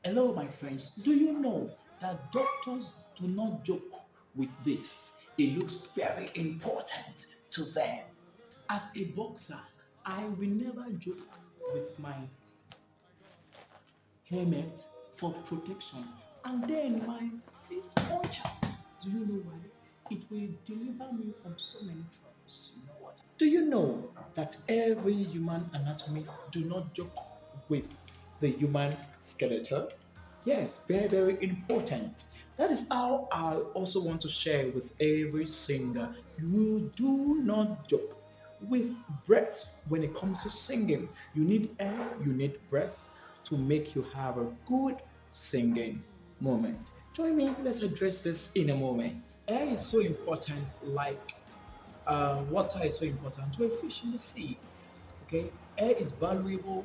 Hello, my friends. Do you know that doctors do not joke with this? It looks very important to them. As a boxer, I will never joke with my helmet for protection. And then my fist puncher. Do you know why? It will deliver me from so many troubles. You know what? Do you know that every human anatomist do not joke with the human skeleton? Yes, very, very important. That is how I also want to share with every singer. You do not joke with breath when it comes to singing. You need air, you need breath to make you have a good singing moment. Join me, let's address this in a moment. Air is so important, like water is so important to a fish in the sea. Okay, air is valuable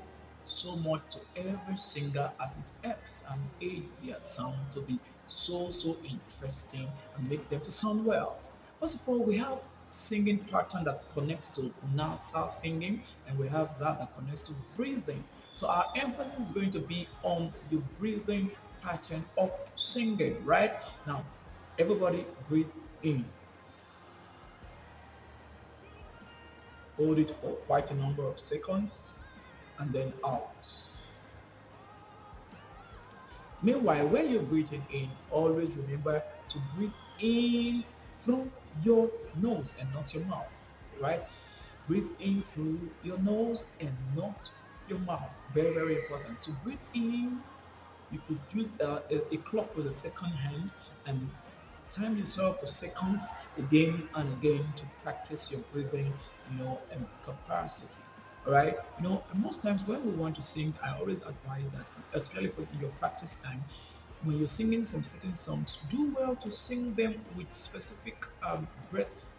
so much to every singer as it helps and aids their sound to be so interesting and makes them to sound well. First of all, we have singing pattern that connects to nasal singing, and we have that connects to breathing. So our emphasis is going to be on the breathing pattern of singing. Right now, everybody breathe in, hold it for quite a number of seconds, and then out. Meanwhile, when you're breathing in, always remember to breathe in through your nose and not your mouth, right? Breathe in through your nose and not your mouth. Very, very important. So breathe in. You could use a clock with a second hand and time yourself for seconds again and again to practice your breathing, and capacity. All right. Most times when we want to sing, I always advise that, especially for your practice time, when you're singing some certain songs, do well to sing them with specific breath.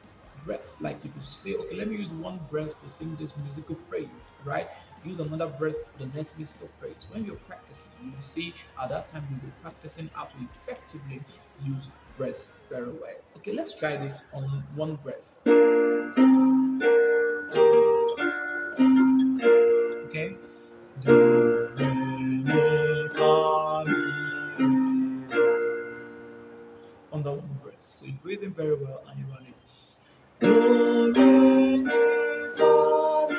Like you could say, okay, let me use one breath to sing this musical phrase, right? Use another breath for the next musical phrase. When you're practicing, you see at that time you'll be practicing how to effectively use breath very well. Okay, let's try this on one breath. Okay. Do, re, mi, fa, mi, re, do. On the one breath. So you breathe in very well and you run it. Do, re, mi, fa, mi,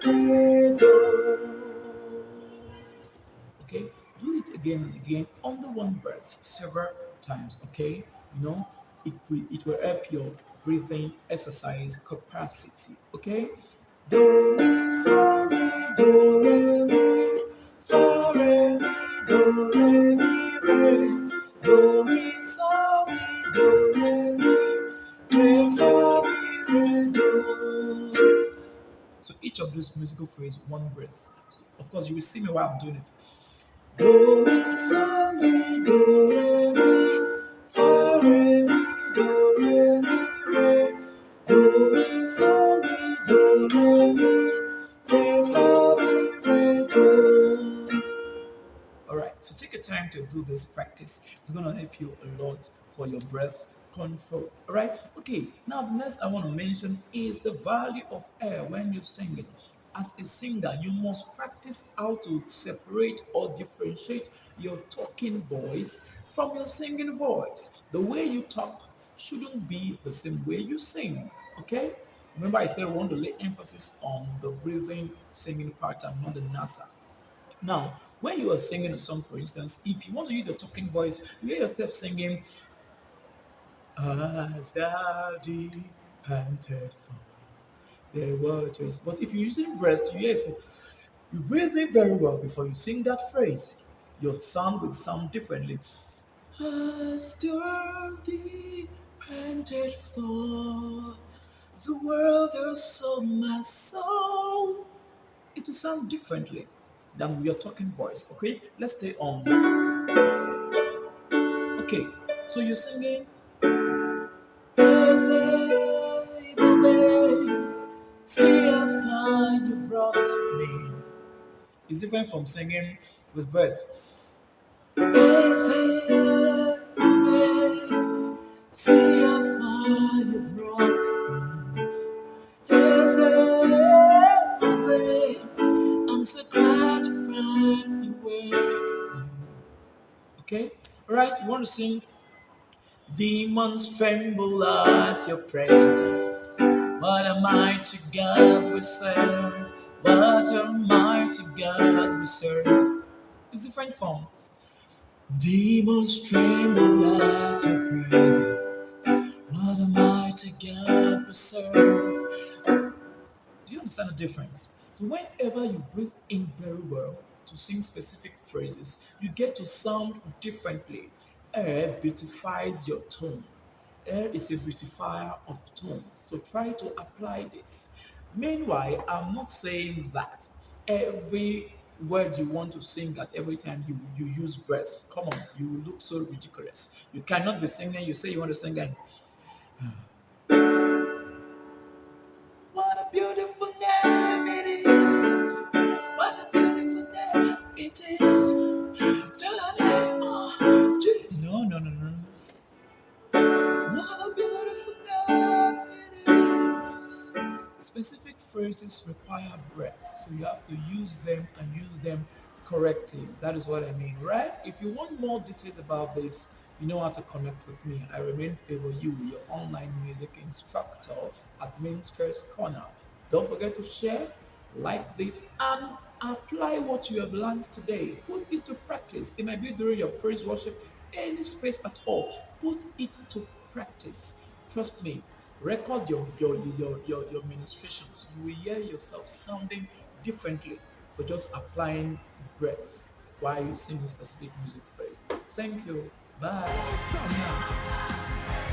re, do. Okay, do it again and again on the one breath several times. Okay, it will help your breathing exercise capacity. Okay, do mi so mi do re mi fa re mi do re mi re do mi so mi do re mi re fa mi re do. So each of those musical phrases, one breath. So of course, you will see me while I'm doing it. Do mi so mi do re mi fa re mi do re mi re do mi so mi do re mi re fa mi re do. All right, so take your time to do this practice. It's going to help you a lot for your breath control. All right, okay. Now, the next I want to mention is the value of air when you're singing. As a singer, you must practice how to separate or differentiate your talking voice from your singing voice. The way you talk shouldn't be the same way you sing. Okay? Remember, I said I want to lay emphasis on the breathing, singing part and not the nasal. Now, when you are singing a song, for instance, if you want to use your talking voice, you hear yourself singing, as thou deep panted for the waters. But if you're using breath, you hear yourself, you breathe in very well before you sing that phrase. Your sound will sound differently. As thou deep panted for the world, so my soul. It will sound differently than your talking voice. Okay, let's stay on. Okay, so you're singing, Eze, baby, see how far you brought me. It's different from singing with breath. Eze, baby, see how far you brought me. Eze, baby, I'm so glad you found me worthy. Okay? Alright, you want to sing Demons tremble at your presence. What a mighty God we serve. What a mighty God we serve. It's different from demons tremble at your presence. What a mighty God we serve. Do you understand the difference? So whenever you breathe in very well to sing specific phrases, you get to sound differently. Air beautifies your tone. Air is a beautifier of tones. So try to apply this. Meanwhile, I'm not saying that every word you want to sing at every time you use breath. Come on, you look so ridiculous. You cannot be singing, you say you want to sing and what a beautiful name it is. What a beautiful name it is. The name of No, no, no, no. What a beautiful name it is. Specific phrases require breath, so you have to use them and use them correctly. That is what I mean, right? If you want more details about this, you know how to connect with me. I remain Favor You, your online music instructor at Minstrels Corner. Don't forget to share, like this, and apply what you have learned today. Put it to practice. It might be during your praise worship, any space at all. Put it to practice. Trust me. Record your ministrations. You will hear yourself sounding differently for just applying breath while you sing a specific music phrase. Thank you. Bye. Stop now.